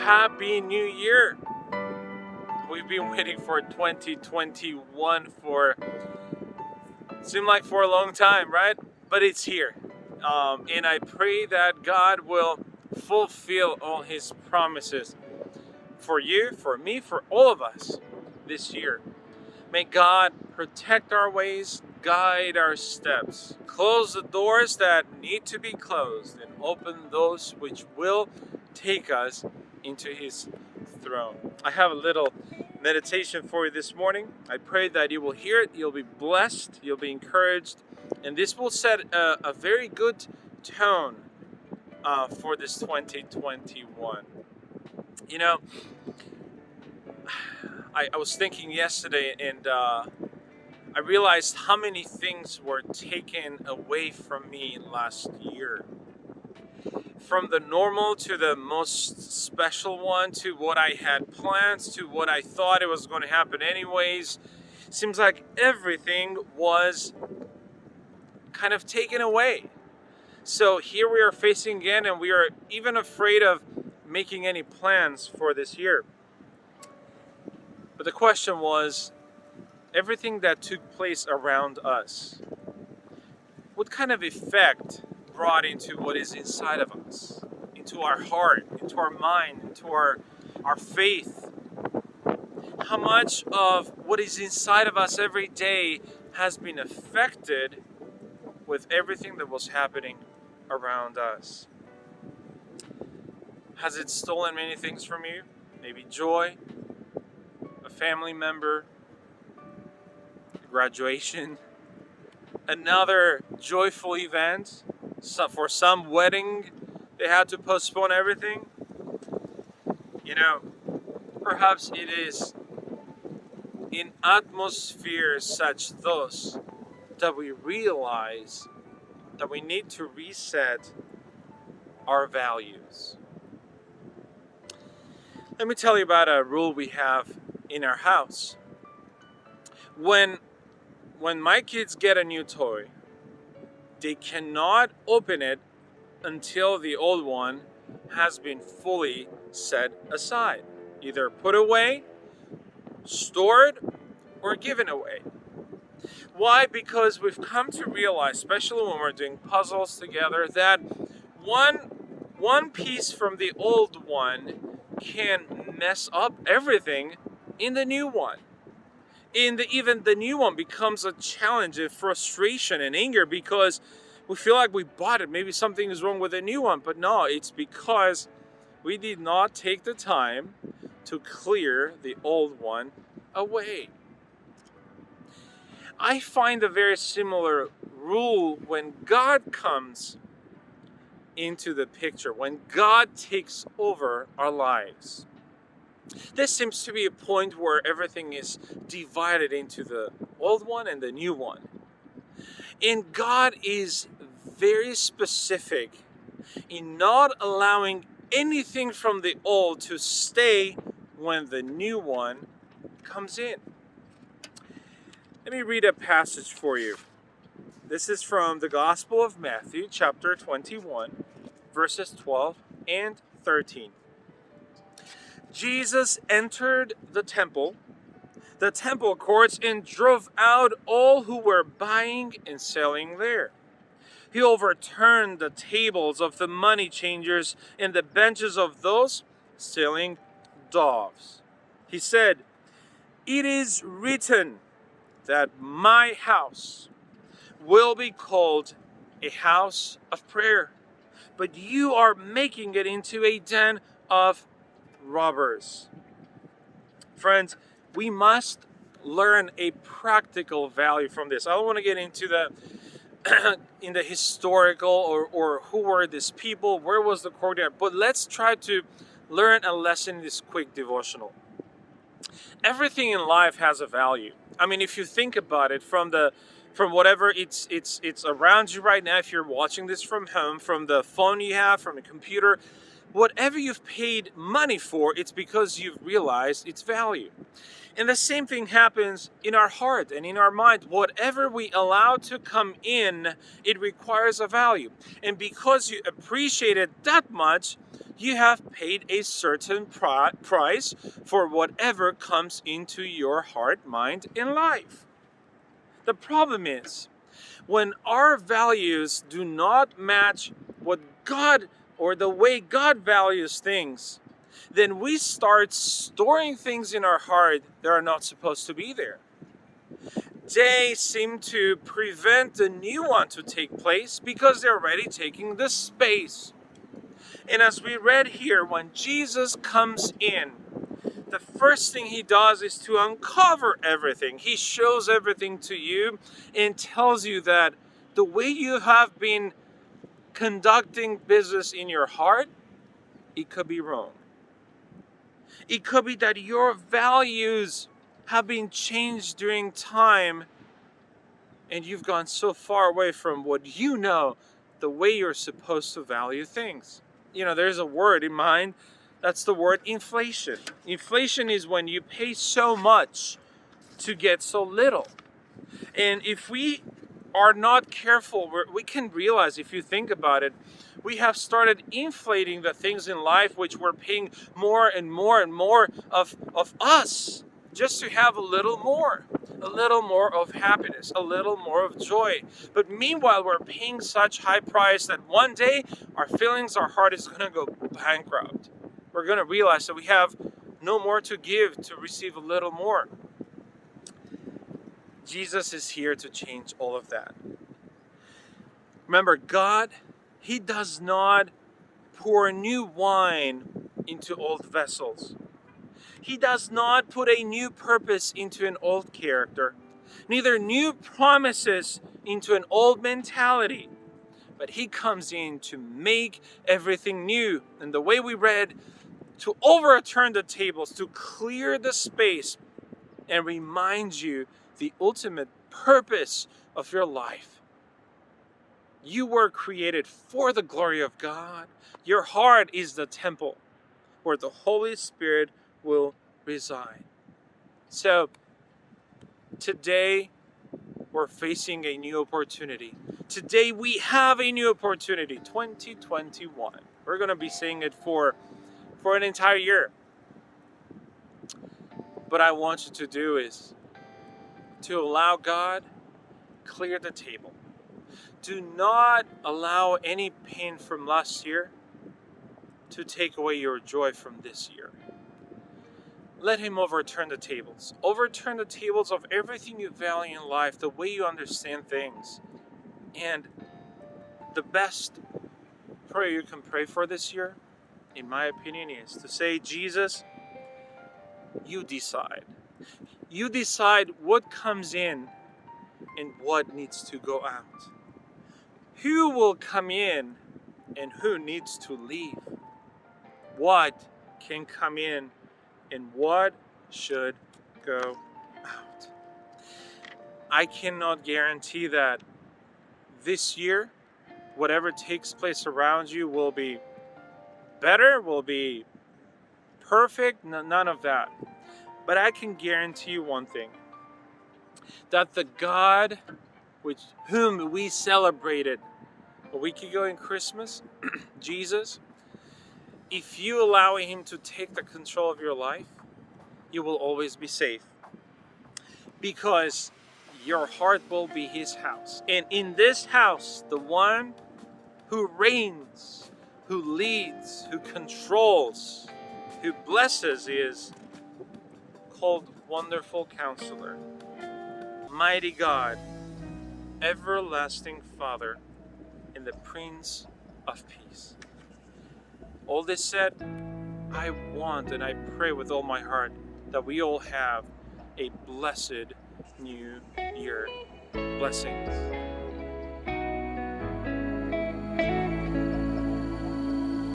Happy New Year! We've been waiting for 2021 for seemed like for a long time, right? But it's here. And I pray that God will fulfill all His promises for you, for me, for all of us this year. May God protect our ways, guide our steps, close the doors that need to be closed, and open those which will take us into His throne. I have a little meditation for you this morning. I pray that you will hear it, you'll be blessed, you'll be encouraged, and this will set a very good tone for this 2021. You know, I was thinking yesterday, and I realized how many things were taken away from me last year. From the normal to the most special one, to what I had plans, to what I thought it was going to happen anyways. Seems like everything was kind of taken away. So here we are facing again, and we are even afraid of making any plans for this year. But the question was, everything that took place around us, what kind of effect brought into what is inside of us, into our heart, into our mind, into our faith? How much of what is inside of us every day has been affected with everything that was happening around us? Has it stolen many things from you? Maybe joy, a family member, graduation, another joyful event. So for some wedding, they had to postpone everything. You know, perhaps it is in atmospheres such those that we realize that we need to reset our values. Let me tell you about a rule we have in our house. When my kids get a new toy, they cannot open it until the old one has been fully set aside. Either put away, stored, or given away. Why? Because we've come to realize, especially when we're doing puzzles together, that one piece from the old one can mess up everything in the new one. Even the new one becomes a challenge and frustration and anger because we feel like we bought it. Maybe something is wrong with the new one, but no, it's because we did not take the time to clear the old one away. I find a very similar rule when God comes into the picture, when God takes over our lives. This seems to be a point where everything is divided into the old one and the new one. And God is very specific in not allowing anything from the old to stay when the new one comes in. Let me read a passage for you. This is from the Gospel of Matthew, chapter 21, verses 12 and 13. Jesus entered the temple courts, and drove out all who were buying and selling there. He overturned the tables of the money changers and the benches of those selling doves. He said, "It is written that my house will be called a house of prayer, but you are making it into a den of robbers." Friends, we must learn a practical value from this. I don't want to get into the in the historical or who were these people, where was the courtyard, but let's try to learn a lesson in this quick devotional. Everything in life has a value. I mean, if you think about it, from whatever it's around you right now, if you're watching this from home, from the phone you have, from a computer, whatever you've paid money for, it's because you've realized its value. And the same thing happens in our heart and in our mind. Whatever we allow to come in, it requires a value. And because you appreciate it that much, You have paid a certain price for whatever comes into your heart, mind, and life. The problem is, when our values do not match what God or the way God values things, then we start storing things in our heart that are not supposed to be there. They seem to prevent the new one to take place because they're already taking the space. And as we read here, when Jesus comes in, the first thing he does is to uncover everything. He shows everything to you and tells you that the way you have been conducting business in your heart, it could be wrong. It could be that your values have been changed during time and you've gone so far away from what you know, the way you're supposed to value things. There's a word in mind. That's the word inflation. Inflation is when you pay so much to get so little. And if we are not careful, we can realize, if you think about it, we have started inflating the things in life which we're paying more and more and more of us, just to have a little more of happiness, a little more of joy. But meanwhile, we're paying such high price that one day our feelings, our heart is going to go bankrupt. We're going to realize that we have no more to give to receive a little more. Jesus is here to change all of that. Remember, God, He does not pour new wine into old vessels. He does not put a new purpose into an old character, neither new promises into an old mentality. But He comes in to make everything new. And the way we read, to overturn the tables, to clear the space, and remind you the ultimate purpose of your life. You were created for the glory of God. Your heart is the temple where the Holy Spirit will reside. So today we're facing a new opportunity. Today we have a new opportunity, 2021. We're going to be saying it for an entire year. What I want you to do is to allow God clear the table. Do not allow any pain from last year to take away your joy from this year. Let Him overturn the tables. Overturn the tables of everything you value in life, the way you understand things. And the best prayer you can pray for this year, in my opinion, is to say, Jesus, you decide. You decide what comes in and what needs to go out. Who will come in and who needs to leave? What can come in and what should go out? I cannot guarantee that this year, whatever takes place around you will be better, will be perfect, none of that. But I can guarantee you one thing, that the God whom we celebrated a week ago in Christmas, Jesus, if you allow Him to take the control of your life, you will always be safe. Because your heart will be His house. And in this house, the one who reigns, who leads, who controls, who blesses is called Wonderful Counselor, Mighty God, Everlasting Father, and the Prince of Peace. All this said, I want and I pray with all my heart that we all have a blessed new year. Blessings.